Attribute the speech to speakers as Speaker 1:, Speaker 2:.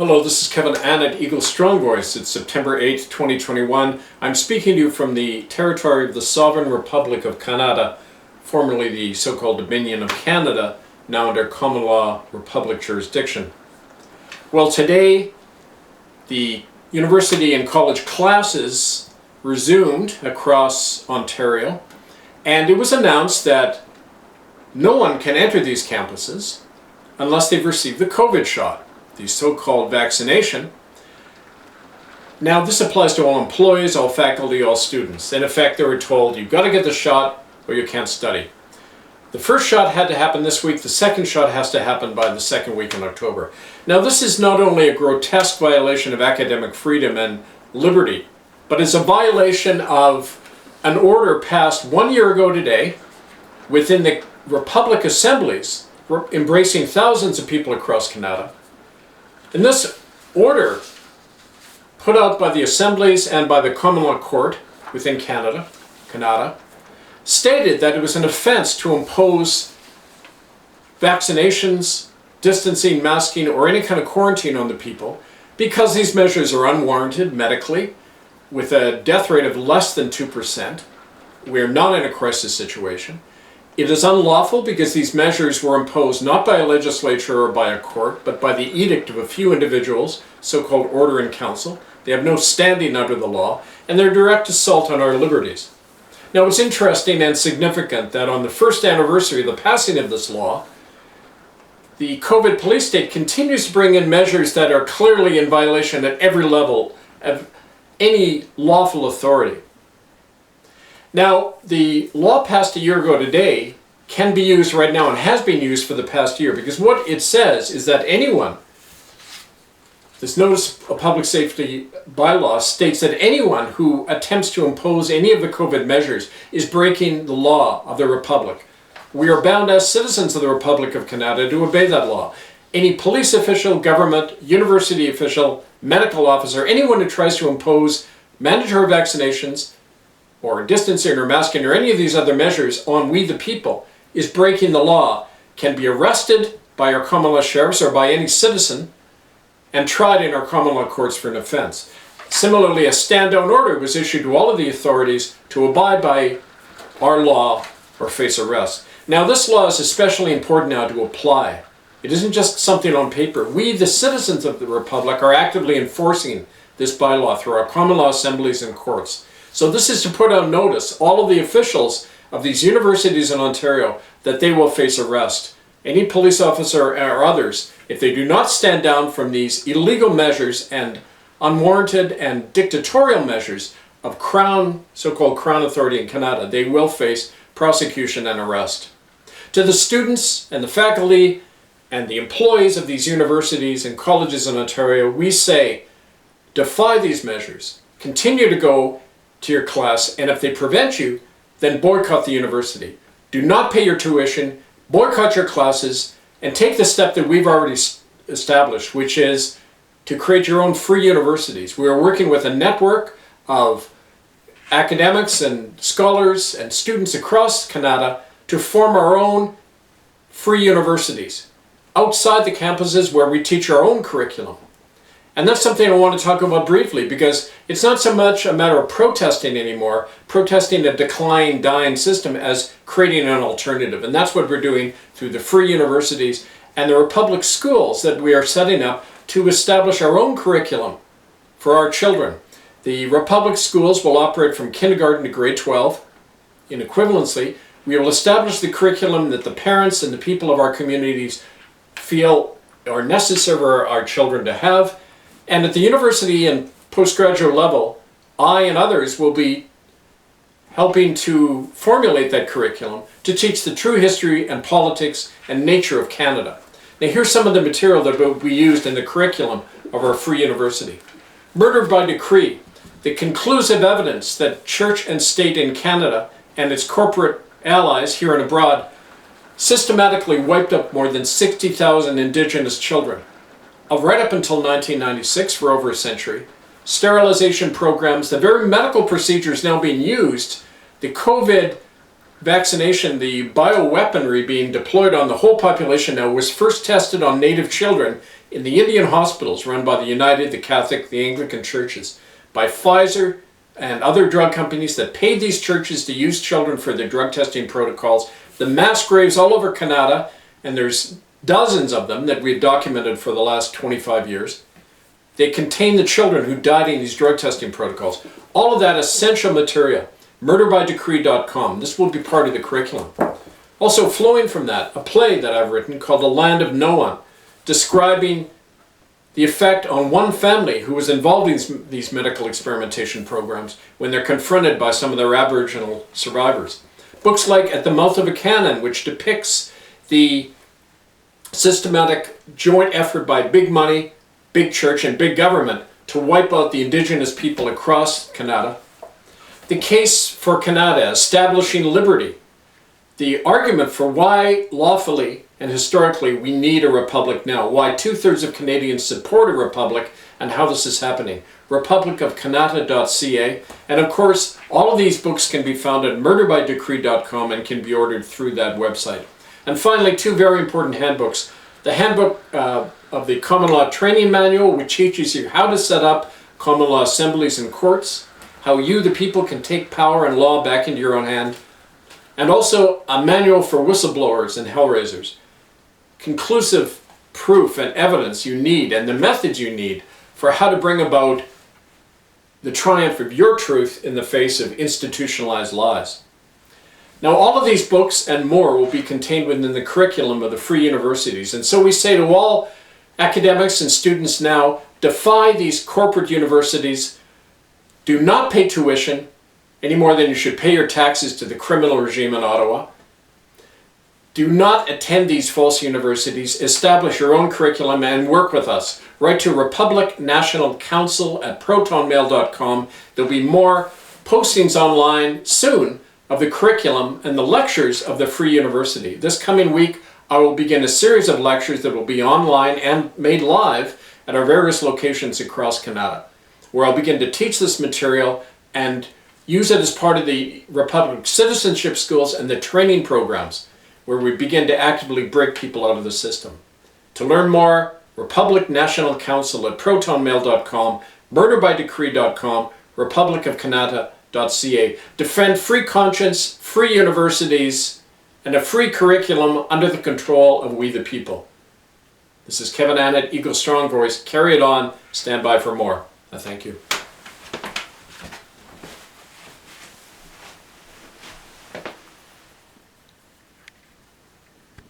Speaker 1: Hello, this is Kevin Annett, Eagle Strong Voice. It's September 8th, 2021. I'm speaking to you from the territory of the Sovereign Republic of Kanata, formerly the so-called Dominion of Canada, now under common law republic jurisdiction. Well, today the university and college classes resumed across Ontario, and it was announced that no one can enter these campuses unless they've received the COVID shot, the so-called vaccination. Now this applies to all employees, all faculty, all students. In effect, they were told, you've got to get the shot or you can't study. The first shot had to happen this week, the second shot has to happen by the second week in October. Now this is not only a grotesque violation of academic freedom and liberty, but it's a violation of an order passed 1 year ago today within the Republic assemblies, embracing thousands of people across Kanata. And this order, put out by the assemblies and by the common law court within Kanata, stated that it was an offense to impose vaccinations, distancing, masking, or any kind of quarantine on the people because these measures are unwarranted medically, with a death rate of less than 2%. We are not in a crisis situation. It is unlawful because these measures were imposed not by a legislature or by a court, but by the edict of a few individuals, so-called order in council. They have no standing under the law, and they're direct assault on our liberties. Now it's interesting and significant that on the first anniversary of the passing of this law, the COVID police state continues to bring in measures that are clearly in violation at every level of any lawful authority. Now, the law passed a year ago today can be used right now and has been used for the past year, because what it says is that anyone, this notice of public safety bylaw states that anyone who attempts to impose any of the COVID measures is breaking the law of the Republic. We are bound as citizens of the Republic of Kanata to obey that law. Any police official, government, university official, medical officer, anyone who tries to impose mandatory vaccinations or distancing or masking or any of these other measures on we the people is breaking the law, can be arrested by our common law sheriffs or by any citizen and tried in our common law courts for an offense. Similarly, a stand-down order was issued to all of the authorities to abide by our law or face arrest. Now this law is especially important now to apply. It isn't just something on paper. We, the citizens of the Republic, are actively enforcing this bylaw through our common law assemblies and courts. So this is to put out notice, all of the officials of these universities in Ontario, that they will face arrest. Any police officer or others, if they do not stand down from these illegal measures and unwarranted and dictatorial measures of Crown, so-called Crown authority in Kanata, they will face prosecution and arrest. To the students and the faculty and the employees of these universities and colleges in Ontario, we say, defy these measures, continue to go to your class, and if they prevent you, then boycott the university. Do not pay your tuition, boycott your classes, and take the step that we've already established, which is to create your own free universities. We are working with a network of academics and scholars and students across Kanata to form our own free universities outside the campuses where we teach our own curriculum. And that's something I want to talk about briefly, because it's not so much a matter of protesting anymore, protesting a decline, dying system, as creating an alternative. And that's what we're doing through the free universities and the Republic schools that we are setting up to establish our own curriculum for our children. The Republic schools will operate from kindergarten to grade 12. In equivalency, we will establish the curriculum that the parents and the people of our communities feel are necessary for our children to have. And at the university and postgraduate level, I and others will be helping to formulate that curriculum to teach the true history and politics and nature of Canada. Now here's some of the material that will be used in the curriculum of our free university. Murder by decree, the conclusive evidence that church and state in Canada and its corporate allies here and abroad systematically wiped up more than 60,000 Indigenous children. Right up until 1996, for over a century, sterilization programs, the very medical procedures now being used, the COVID vaccination, the bioweaponry being deployed on the whole population now was first tested on Native children in the Indian hospitals run by the United, the Catholic, the Anglican churches, by Pfizer and other drug companies that paid these churches to use children for their drug testing protocols. The mass graves all over Kanata, and there's dozens of them that we've documented for the last 25 years. They contain the children who died in these drug testing protocols. All of that essential material, murderbydecree.com. This will be part of the curriculum. Also flowing from that, a play that I've written called The Land of No One, describing the effect on one family who was involved in these medical experimentation programs when they're confronted by some of their Aboriginal survivors. Books like At the Mouth of a Cannon, which depicts the systematic joint effort by big money, big church, and big government to wipe out the indigenous people across Kanata. The Case for Kanata, Establishing Liberty. The argument for why lawfully and historically we need a republic now, why 2/3 of Canadians support a republic, and how this is happening. republicofkanata.ca. And of course, all of these books can be found at murderbydecree.com and can be ordered through that website. And finally, two very important handbooks. The handbook of the Common Law Training Manual, which teaches you how to set up common law assemblies and courts, how you, the people, can take power and law back into your own hand, and also a manual for whistleblowers and hellraisers. Conclusive proof and evidence you need, and the methods you need for how to bring about the triumph of your truth in the face of institutionalized lies. Now, all of these books and more will be contained within the curriculum of the free universities. And so we say to all academics and students now, defy these corporate universities. Do not pay tuition any more than you should pay your taxes to the criminal regime in Ottawa. Do not attend these false universities. Establish your own curriculum and work with us. Write to Republic National Council at protonmail.com. There'll be more postings online soon of the curriculum and the lectures of the Free University. This coming week, I will begin a series of lectures that will be online and made live at our various locations across Kanata, where I'll begin to teach this material and use it as part of the Republic citizenship schools and the training programs, where we begin to actively break people out of the system. To learn more, Republic National Council at protonmail.com, murderbydecree.com, republicofkanata.ca. Defend free conscience, free universities, and a free curriculum under the control of we the people. This is Kevin Annett, Eagle Strong Voice. Carry it on. Stand by for more. I thank you.